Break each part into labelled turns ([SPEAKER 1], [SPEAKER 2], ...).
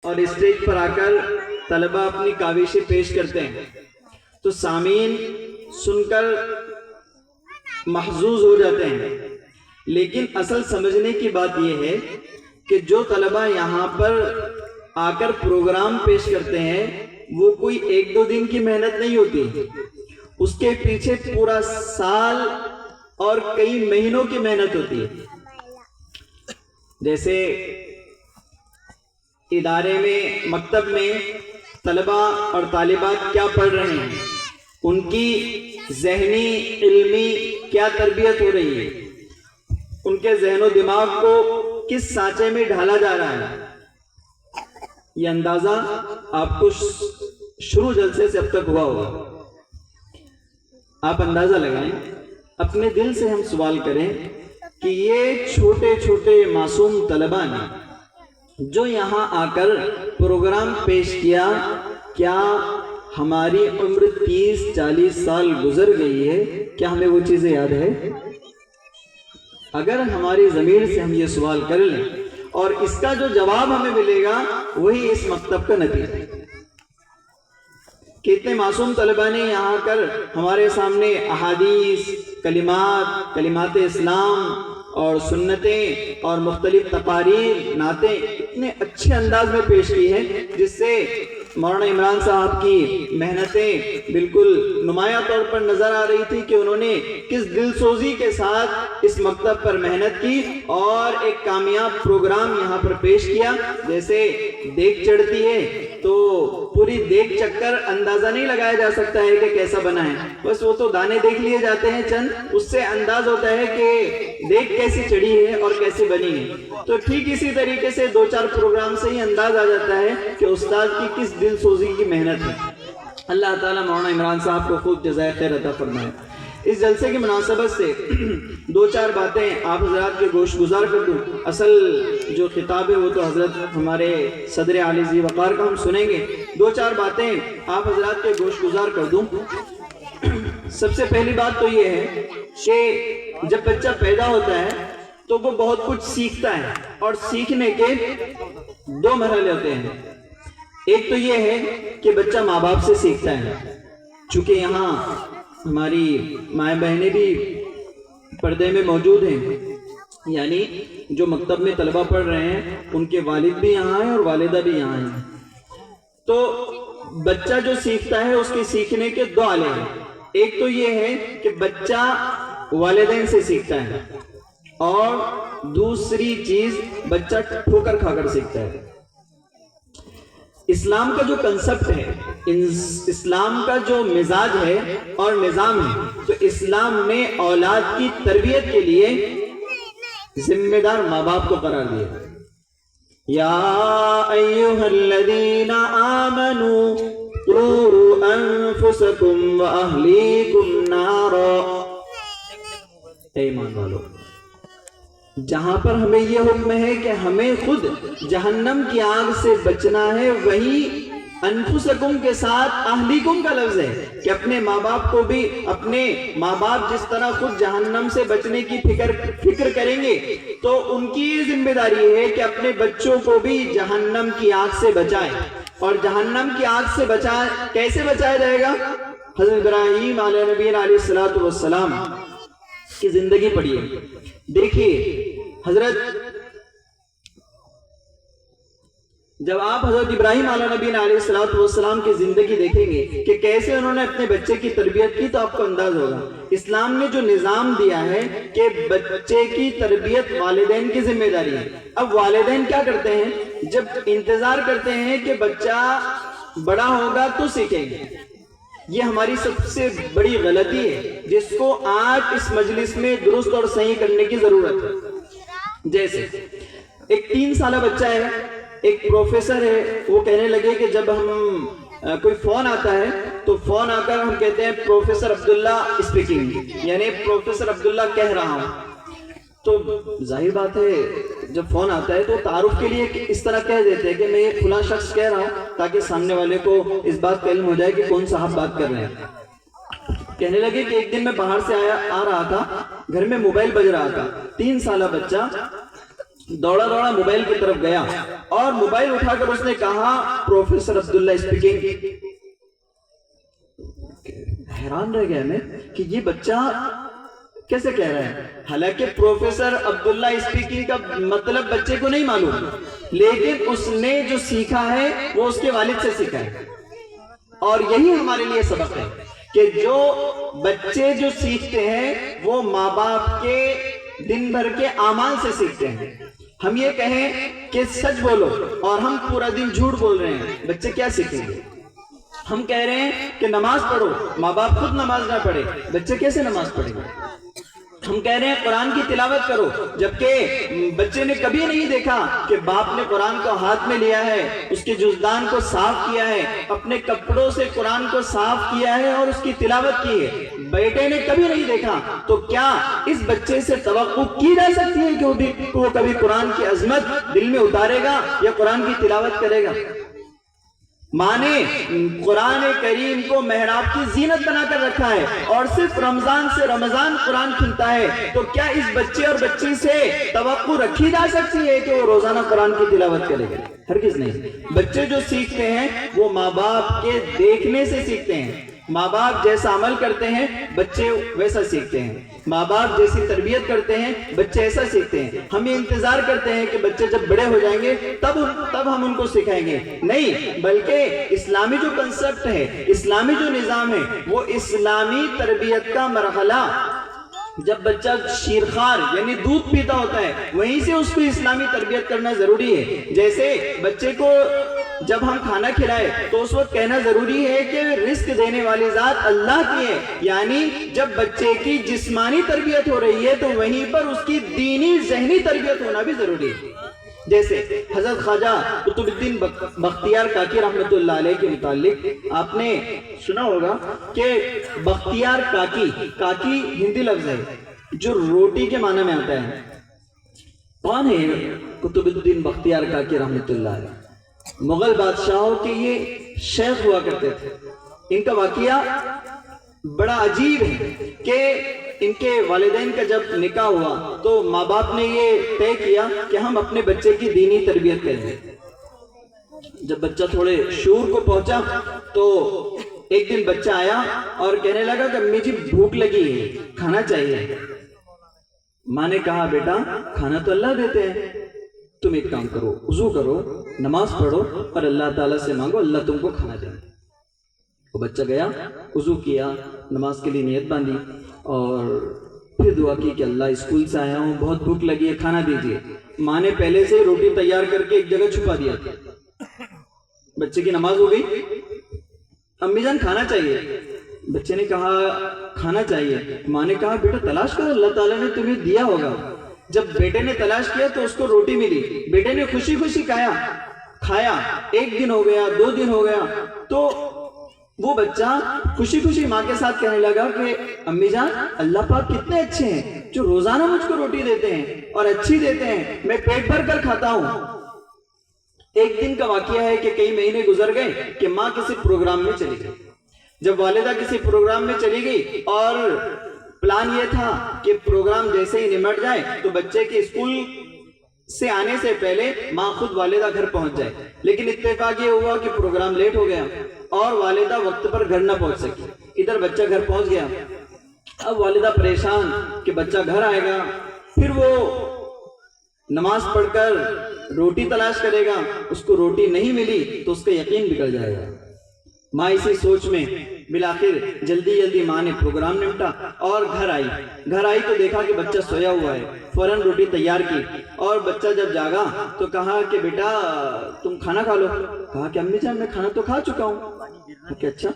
[SPEAKER 1] اور اسٹیج پر آ کر طلبہ اپنی کاوشیں پیش کرتے ہیں تو سامعین سن کر محظوظ ہو جاتے ہیں، لیکن اصل سمجھنے کی بات یہ ہے کہ جو طلبہ یہاں پر آ کر پروگرام پیش کرتے ہیں وہ کوئی ایک دو دن کی محنت نہیں ہوتی، اس کے پیچھے پورا سال اور کئی مہینوں کی محنت ہوتی ہے۔ جیسے ادارے میں، مکتب میں طلبہ اور طالبات کیا پڑھ رہے ہیں، ان کی ذہنی علمی کیا تربیت ہو رہی ہے، ان کے ذہن و دماغ کو کس سانچے میں ڈھالا جا رہا ہے، یہ اندازہ آپ کو شروع جلسے سے اب تک ہوا ہوگا۔ آپ اندازہ لگائیں، اپنے دل سے ہم سوال کریں کہ یہ چھوٹے چھوٹے معصوم طلبہ نے جو یہاں آ کر پروگرام پیش کیا، کیا ہماری عمر 30-40 سال گزر گئی ہے، کیا ہمیں وہ چیزیں یاد ہے؟ اگر ہماری ضمیر سے ہم یہ سوال کر لیں اور اس کا جو جواب ہمیں ملے گا وہی اس مکتب کا نتیجہ ہے۔ کتنے معصوم طلبہ نے یہاں کر ہمارے سامنے احادیث، کلمات اسلام اور سنتیں اور مختلف تقاریر، نعتیں اتنے اچھے انداز میں پیش کی ہیں جس سے مولانا عمران صاحب کی محنتیں بالکل نمایاں طور پر نظر آ رہی تھی کہ انہوں نے کس دل سوزی کے ساتھ اس مکتب پر محنت کی اور ایک کامیاب پروگرام یہاں پر پیش کیا۔ جیسے دیگ چڑھتی ہے تو پوری دیگ چکھ کر اندازہ نہیں لگایا جا سکتا ہے کہ کیسا بنا ہے، بس وہ تو دانے دیکھ لیے جاتے ہیں چند، اس سے انداز ہوتا ہے کہ دیگ کیسی چڑھی ہے اور کیسی بنی ہے۔ تو ٹھیک اسی طریقے سے 2-4 پروگرام سے ہی انداز آ جاتا ہے کہ استاد کی کس دل سوزی کی محنت ہے۔ اللہ تعالیٰ مولانا عمران صاحب کو خوب جزائے خیر عطا فرمائے۔ اس جلسے کی مناسبت سے 2-4 باتیں آپ حضرات کے گوش گزار کر دوں۔ اصل جو خطاب ہے وہ تو حضرت ہمارے صدر عالی ذی وقار کا ہم سنیں گے، 2-4 باتیں آپ حضرات کے گوش گزار کر دوں۔ سب سے پہلی بات تو یہ ہے کہ جب بچہ پیدا ہوتا ہے تو وہ بہت کچھ سیکھتا ہے، اور سیکھنے کے 2 مرحلے ہوتے ہیں۔ ایک تو یہ ہے کہ بچہ ماں باپ سے سیکھتا ہے، چونکہ یہاں ہماری مائیں بہنیں بھی پردے میں موجود ہیں، یعنی جو مکتب میں طلبہ پڑھ رہے ہیں ان کے والد بھی یہاں ہیں اور والدہ بھی یہاں ہیں۔ تو بچہ جو سیکھتا ہے اس کے سیکھنے کے 2 آلے ہیں۔ ایک تو یہ ہے کہ بچہ والدین سے سیکھتا ہے، اور دوسری چیز بچہ ٹھوکر کھا کر سیکھتا ہے۔ اسلام کا جو کنسپٹ ہے، اسلام کا جو مزاج ہے اور نظام ہے، تو اسلام نے اولاد کی تربیت کے لیے ذمہ دار ماں باپ کو قرار دیا۔ یا ایھا الذین آمنوا قوا انفسکم واہلیکم نارا، اے ایمان والو، جہاں پر ہمیں یہ حکم ہے کہ ہمیں خود جہنم کی آگ سے بچنا ہے، وہی انفسکم کے ساتھ اہلیکم کا لفظ ہے کہ اپنے ماں باپ کو بھی، اپنے ماں باپ جس طرح خود جہنم سے بچنے کی فکر کریں گے تو ان کی یہ ذمہ داری ہے کہ اپنے بچوں کو بھی جہنم کی آگ سے بچائیں۔ اور جہنم کی آگ سے کیسے بچایا جائے گا؟ حضرت ابراہیم علیہ نبی علیہ السلام کی زندگی پڑھیے، دیکھیے حضرت، جب آپ حضرت ابراہیم علیہ نبی علیہ السلام کی زندگی دیکھیں گے کہ کیسے انہوں نے اپنے بچے کی تربیت کی، تو آپ کو انداز ہوگا اسلام نے جو نظام دیا ہے کہ بچے کی تربیت والدین کی ذمہ داری ہے۔ اب والدین کیا کرتے ہیں؟ جب انتظار کرتے ہیں کہ بچہ بڑا ہوگا تو سیکھیں گے، یہ ہماری سب سے بڑی غلطی ہے جس کو آج اس مجلس میں درست اور صحیح کرنے کی ضرورت ہے۔ جیسے ایک 3 سالہ بچہ ہے، ایک پروفیسر ہے، وہ کہنے لگے کہ جب ہم کوئی فون آتا ہے تو فون آ کر ہم کہتے ہیں پروفیسر عبداللہ اسپیکنگ، یعنی پروفیسر عبداللہ کہہ رہا ہوں۔ تو ظاہر بات ہے جب فون آتا ہے تو تعارف کے لیے اس طرح کہہ دیتے ہیں کہ میں یہ فلاں شخص کہہ رہا ہوں، تاکہ سامنے والے کو اس بات کا علم ہو جائے کہ کون صاحب بات کر رہے ہیں۔ کہنے لگے کہ ایک دن میں باہر سے آ رہا تھا، گھر میں موبائل بج رہا تھا، 3 سالہ بچہ دوڑا دوڑا موبائل کی طرف گیا اور موبائل اٹھا کر اس نے کہا پروفیسر عبداللہ اسپیکنگ. حیران رہ گیا میں کہ یہ بچہ کیسے کہہ رہا ہے. حالانکہ پروفیسر عبداللہ اسپیکنگ کا مطلب بچے کو نہیں معلوم، لیکن اس نے جو سیکھا ہے وہ اس کے والد سے سیکھا ہے. اور یہی ہمارے لیے سبق ہے کہ جو بچے جو سیکھتے ہیں وہ ماں باپ کے دن بھر کے اعمال سے سیکھتے ہیں. ہم یہ کہیں کہ سچ بولو اور ہم پورا دن جھوٹ بول رہے ہیں، بچے کیا سیکھیں گے؟ ہم کہہ رہے ہیں کہ نماز پڑھو، ماں باپ خود نماز نہ پڑھے، بچے کیسے نماز پڑھیں گے؟ ہم کہہ رہے ہیں قرآن کی تلاوت کرو، جبکہ بچے نے کبھی نہیں دیکھا کہ باپ نے قرآن کو ہاتھ میں لیا ہے، اس کے جزدان کو صاف کیا ہے، اپنے کپڑوں سے قرآن کو صاف کیا ہے اور اس کی تلاوت کی ہے. بیٹے نے کبھی نہیں دیکھا، تو کیا اس بچے سے توقع کی جا سکتی ہے کہ وہ کبھی قرآن کی عظمت دل میں اتارے گا یا قرآن کی تلاوت کرے گا؟ ماں نے قرآن کریم کو محراب کی زینت بنا کر رکھا ہے اور صرف رمضان سے رمضان قرآن کھلتا ہے، تو کیا اس بچے اور بچی سے توقع رکھی جا سکتی ہے کہ وہ روزانہ قرآن کی تلاوت کرے گا؟ ہرگز نہیں. بچے جو سیکھتے ہیں وہ ماں باپ کے دیکھنے سے سیکھتے ہیں. ماں باپ جیسا عمل کرتے ہیں بچے ویسا سیکھتے ہیں، ماں باپ جیسی تربیت کرتے ہیں بچے ایسا سیکھتے ہیں. ہم یہ انتظار کرتے ہیں کہ بچے جب بڑے ہو جائیں گے تب ہم ان کو سکھائیں گے، نہیں، بلکہ اسلامی جو کنسپٹ ہے، اسلامی جو نظام ہے، وہ اسلامی تربیت کا مرحلہ جب بچہ شیرخوار یعنی دودھ پیتا ہوتا ہے وہیں سے اس کو اسلامی تربیت کرنا ضروری ہے. جیسے بچے کو جب ہم کھانا کھلائے تو اس وقت کہنا ضروری ہے کہ رزق دینے والی ذات اللہ کی ہے، یعنی جب بچے کی جسمانی تربیت ہو رہی ہے تو وہیں پر اس کی دینی ذہنی تربیت ہونا بھی ضروری ہے. جیسے حضرت خواجہ قطب الدین بختیار کاکی رحمۃ اللہ علیہ کے متعلق آپ نے سنا ہوگا کہ بختیار کاکی ہندی لفظ ہے جو روٹی کے معنی میں آتا ہے. کون ہے قطب الدین بختیار کاکی رحمۃ اللہ علیہ؟ مغل بادشاہوں کے یہ شیخ ہوا کرتے تھے. ان کا واقعہ بڑا عجیب ہے کہ ان کے والدین کا جب نکاح ہوا تو ماں باپ نے یہ طے کیا کہ ہم اپنے بچے کی دینی تربیت کریں گے. جب بچہ تھوڑے شعور کو پہنچا تو ایک دن بچہ آیا اور کہنے لگا کہ امی جی بھوک لگی ہے، کھانا چاہیے. ماں نے کہا بیٹا کھانا تو اللہ دیتے ہیں، تم ایک کام کرو، وضو کرو، نماز پڑھو اور اللہ تعالیٰ سے مانگو، اللہ تم کو کھانا دے. وہ بچہ گیا، وضو کیا، نماز کے لیے نیت باندھی اور پھر دعا کی کہ اللہ اسکول سے آیا ہوں، بہت بھوک لگی ہے، کھانا دیجیے. ماں نے پہلے سے روٹی تیار کر کے ایک جگہ چھپا دیا تھا. بچے کی نماز ہو گئی، امی جان کھانا چاہیے. بچے نے کہا کھانا چاہیے. ماں نے کہا بیٹا تلاش کرو، اللہ تعالیٰ نے تمہیں دیا ہوگا. جب بیٹے نے تلاش کیا تو اس کو روٹی ملی. بیٹے نے خوشی خوشی کھایا. ایک دن ہو گیا، 2 دن ہو گیا تو وہ بچہ خوشی خوشی ماں کے ساتھ کہنے لگا کہ امی جان اللہ پاک کتنے اچھے ہیں جو روزانہ مجھ کو روٹی دیتے ہیں اور اچھی دیتے ہیں، میں پیٹ بھر کر کھاتا ہوں. ایک دن کا واقعہ ہے کہ کئی مہینے گزر گئے کہ ماں کسی پروگرام میں چلی گئی. جب والدہ کسی پروگرام میں چلی گئی اور پلان یہ تھا کہ پروگرام جیسے ہی نمٹ جائے تو بچے کے اسکول سے آنے سے پہلے ماں خود والدہ گھر پہنچ جائے، لیکن اتفاق یہ ہوا کہ پروگرام لیٹ ہو گیا اور والدہ وقت پر گھر نہ پہنچ سکی. ادھر بچہ گھر پہنچ گیا. اب والدہ پریشان کہ بچہ گھر آئے گا، پھر وہ نماز پڑھ کر روٹی تلاش کرے گا، اس کو روٹی نہیں ملی تو اس کا یقین بگڑ جائے گا. ماں اسی سوچ میں بالآخر جلدی ماں نے پروگرام نمٹا اور گھر آئی تو دیکھا کہ بچہ سویا ہوا ہے. فوراً روٹی تیار کی اور بچہ جب جاگا تو کہا کہ بیٹا تم کھانا کھا لو. کہا کہ امی جان میں کھانا تو کھا چکا ہوں. کہ اچھا.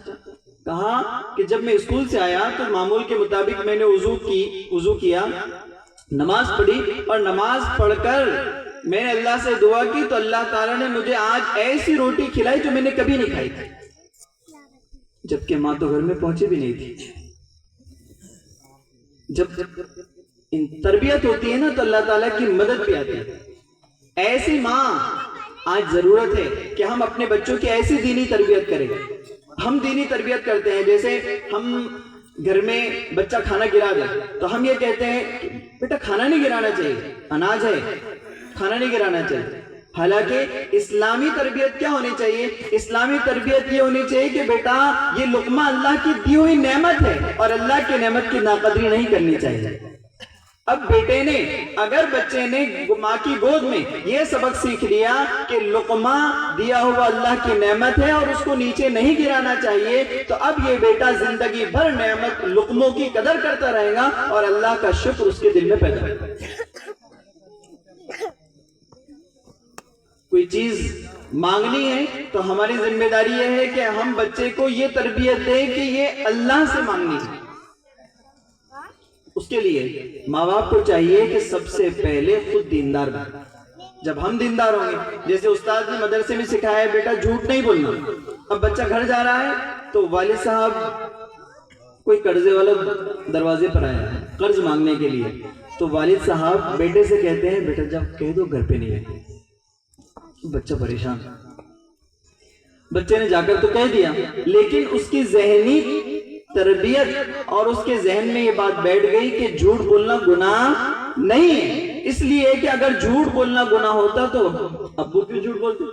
[SPEAKER 1] کہا کہ جب میں اسکول سے آیا تو معمول کے مطابق میں نے وضو کیا، نماز پڑھی اور نماز پڑھ کر میں نے اللہ سے دعا کی تو اللہ تعالیٰ نے مجھے آج ایسی روٹی کھلائی جو میں نے کبھی نہیں کھائی تھی. جبکہ ماں تو گھر میں پہنچی بھی نہیں تھی. جب تربیت ہوتی ہے نا تو اللہ تعالیٰ کی مدد بھی آتی ہے. ایسی ماں آج ضرورت ہے کہ ہم اپنے بچوں کی ایسی دینی تربیت کریں. ہم دینی تربیت کرتے ہیں، جیسے ہم گھر میں بچہ کھانا گرا دے تو ہم یہ کہتے ہیں کہ بیٹا کھانا نہیں گرانا چاہیے، اناج ہے. کھانا نہیں گرانا چاہیے. حالانکہ اسلامی تربیت کیا ہونی چاہیے؟ اسلامی تربیت یہ ہونی چاہیے کہ بیٹا یہ لقمہ اللہ کی دی ہوئی نعمت ہے اور اللہ کی نعمت کی ناقدری نہیں کرنی چاہیے. اب بیٹے نے اگر بچے نے ماں کی گود میں یہ سبق سیکھ لیا کہ لقمہ دیا ہوا اللہ کی نعمت ہے اور اس کو نیچے نہیں گرانا چاہیے، تو اب یہ بیٹا زندگی بھر نعمت لقموں کی قدر کرتا رہے گا اور اللہ کا شکر اس کے دل میں پیدا ہوگا. کوئی چیز مانگنی ہے تو ہماری ذمہ داری یہ ہے کہ ہم بچے کو یہ تربیت دیں کہ یہ اللہ سے مانگنی ہے. اس کے لیے ماں باپ کو چاہیے کہ سب سے پہلے خود دیندار بنے. جب ہم دیندار ہوں گے، جیسے استاد نے مدرسے میں سکھایا ہے بیٹا جھوٹ نہیں بولنا. اب بچہ گھر جا رہا ہے تو والد صاحب کوئی قرضے والا دروازے پر آیا ہے قرض مانگنے کے لیے، تو والد صاحب بیٹے سے کہتے ہیں بیٹا جب کہہ دو گھر پہ نہیں ہے. بچہ پریشان، بچے نے جا کر تو کہہ دیا، لیکن اس کی ذہنی تربیت اور اس کے ذہن میں یہ بات بیٹھ گئی کہ جھوٹ بولنا گناہ نہیں ہے. اس لیے کہ اگر جھوٹ بولنا گناہ ہوتا تو ابو کیوں جھوٹ بولتے؟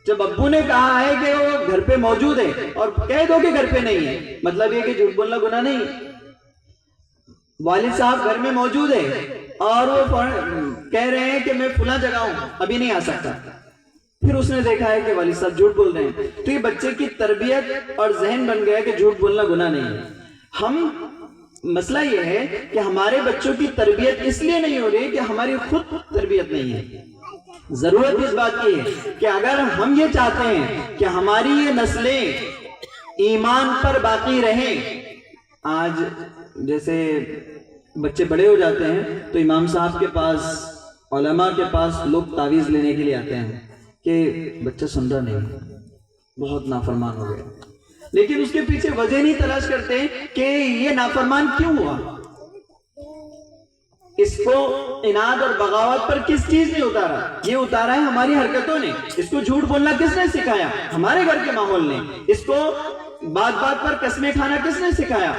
[SPEAKER 1] جب ابو نے کہا ہے کہ وہ گھر پہ موجود ہے اور کہہ دو کہ گھر پہ نہیں ہے، مطلب یہ کہ جھوٹ بولنا گناہ نہیں ہے. والد صاحب گھر میں موجود ہے اور وہ کہہ رہے ہیں کہ میں فلاں جگہ ہوں ابھی نہیں آ سکتا، پھر اس نے دیکھا ہے کہ والد صاحب جھوٹ بول رہے ہیں، تو یہ بچے کی تربیت اور ذہن بن گیا کہ جھوٹ بولنا گناہ نہیں ہے. ہم مسئلہ یہ ہے کہ ہمارے بچوں کی تربیت اس لیے نہیں ہو رہی کہ ہماری خود تربیت نہیں ہے. ضرورت اس بات کی ہے کہ اگر ہم یہ چاہتے ہیں کہ ہماری یہ نسلیں ایمان پر باقی رہیں. آج جیسے بچے بڑے ہو جاتے ہیں تو امام صاحب کے پاس، علماء کے پاس لوگ تعویذ لینے کے لیے آتے ہیں کہ بچہ سمجھا نہیں، بہت نافرمان ہو گیا، لیکن اس کے پیچھے وجہ نہیں تلاش کرتے کہ یہ نافرمان کیوں ہوا. اس کو اناد اور بغاوت پر کس چیز نے اتارا؟ یہ اتارا ہے ہماری حرکتوں نے. اس کو جھوٹ بولنا کس نے سکھایا؟ ہمارے گھر کے ماحول نے. اس کو بات بات پر قسمیں کھانا کس نے سکھایا؟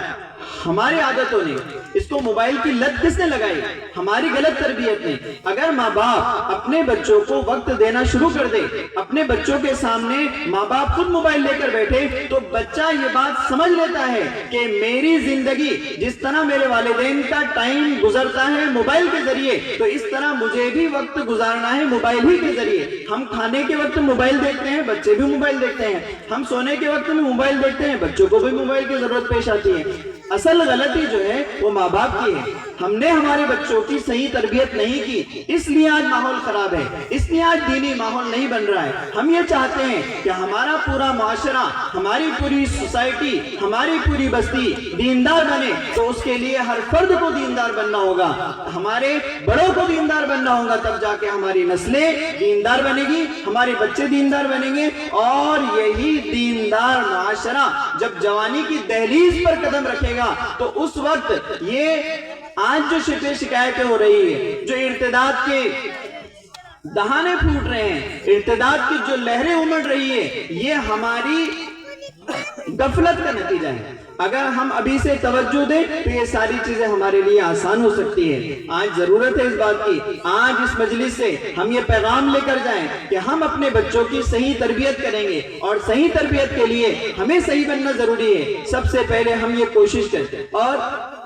[SPEAKER 1] ہماری عادتوں نے. اس کو موبائل کی لت کس نے لگائی؟ ہماری غلط تربیت نے. اگر ماں باپ اپنے بچوں کو وقت دینا شروع کر دے، اپنے بچوں کے سامنے ماں باپ خود موبائل لے کر بیٹھے، تو بچہ یہ بات سمجھ لیتا ہے کہ میری زندگی جس طرح میرے والدین کا ٹائم گزرتا ہے موبائل کے ذریعے، تو اس طرح مجھے بھی وقت گزارنا ہے موبائل ہی کے ذریعے. ہم کھانے کے وقت موبائل دیکھتے ہیں، بچے بھی موبائل دیکھتے ہیں. ہم سونے کے وقت میں موبائل دیکھتے ہیں، بچوں کو بھی موبائل کی ضرورت پیش آتی ہے. اصل غلطی جو ہے وہ ماں باپ کی ہے. ہم نے ہمارے بچوں کی صحیح تربیت نہیں کی، اس لیے آج ماحول خراب ہے، اس لیے آج دینی ماحول نہیں بن رہا ہے. ہم یہ چاہتے ہیں کہ ہمارا پورا معاشرہ، ہماری پوری سوسائٹی، ہماری پوری بستی دیندار بنے، تو اس کے لیے ہر فرد کو دیندار بننا ہوگا، ہمارے بڑوں کو دیندار بننا ہوگا. تب جا کے ہماری نسلیں دیندار بنے گی، ہمارے بچے دیندار بنیں گے. اور یہی دیندار معاشرہ جب جوانی کی دہلیز پر قدم رکھے گا تو اس وقت یہ آج جو شکایتیں ہو رہی ہے، جو ارتداد کے دہانے پھوٹ رہے ہیں، ارتداد کی جو لہریں امڑ رہی ہے، یہ ہماری غفلت کا نتیجہ ہے. اگر ہم ابھی سے توجہ دیں تو یہ ساری چیزیں ہمارے لیے آسان ہو سکتی ہے. آج ضرورت ہے اس بات کی، آج اس مجلس سے ہم یہ پیغام لے کر جائیں کہ ہم اپنے بچوں کی صحیح تربیت کریں گے، اور صحیح تربیت کے لیے ہمیں صحیح بننا ضروری ہے. سب سے پہلے ہم یہ کوشش کریں، اور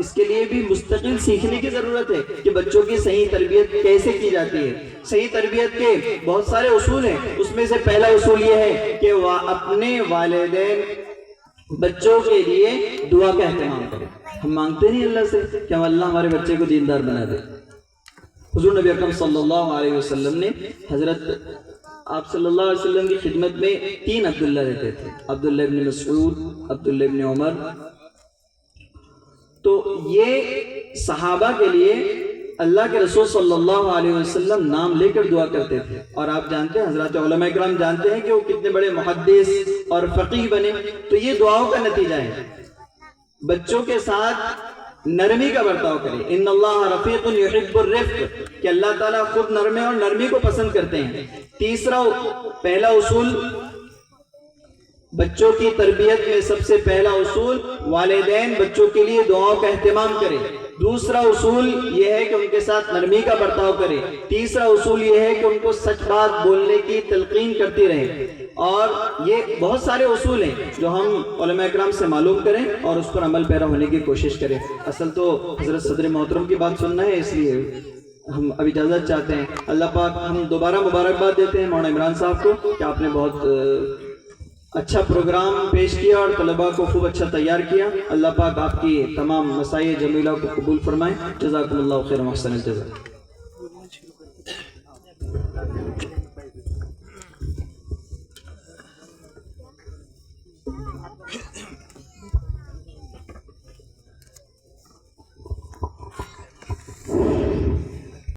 [SPEAKER 1] اس کے لیے بھی مستقل سیکھنے کی ضرورت ہے کہ بچوں کی صحیح تربیت کیسے کی جاتی ہے. صحیح تربیت کے بہت سارے اصول ہیں. اس میں سے پہلا اصول یہ ہے کہ وہ اپنے والدین بچوں کے لیے دعا کا اہتمام کریں. ہم مانگتے نہیں اللہ سے کہ ہم اللہ ہمارے بچے کو دیندار بنا دے. حضور نبی اکرم صلی اللہ علیہ وسلم نے حضرت آپ صلی اللہ علیہ وسلم کی خدمت میں 3 عبداللہ رہتے تھے، عبداللہ ابن مسعود، عبداللہ ابن عمر. تو یہ صحابہ کے لیے اللہ کے رسول صلی اللہ علیہ وسلم نام لے کر دعا کرتے تھے. اور آپ جانتے ہیں، حضرات علماء کرام جانتے ہیں کہ وہ کتنے بڑے محدث اور فقیہ بنے. تو یہ دعاؤں کا نتیجہ ہے. بچوں کے ساتھ نرمی کا برتاؤ کریں. ان اللہ رفیق یحب الرفق، کہ اللہ تعالیٰ خود نرمے اور نرمی کو پسند کرتے ہیں. تیسرا پہلا اصول بچوں کی تربیت میں سب سے پہلا اصول والدین بچوں کے لیے دعاؤں کا اہتمام کرے. دوسرا اصول یہ ہے کہ ان کے ساتھ نرمی کا برتاؤ کرے. تیسرا اصول یہ ہے کہ ان کو سچ بات بولنے کی تلقین کرتی رہے. اور یہ بہت سارے اصول ہیں جو ہم علماء اکرام سے معلوم کریں اور اس پر عمل پیرا ہونے کی کوشش کریں. اصل تو حضرت صدر محترم کی بات سننا ہے، اس لیے ہم اب اجازت چاہتے ہیں. اللہ پاک ہم دوبارہ مبارکباد دیتے ہیں مولانا عمران صاحب کو کہ آپ نے بہت اچھا پروگرام پیش کیا اور طلباء کو خوب اچھا تیار کیا. اللہ پاک آپ کی تمام مسائل جمیلہ کو قبول فرمائیں. جزاکم اللہ خیر و احسن الجزاء.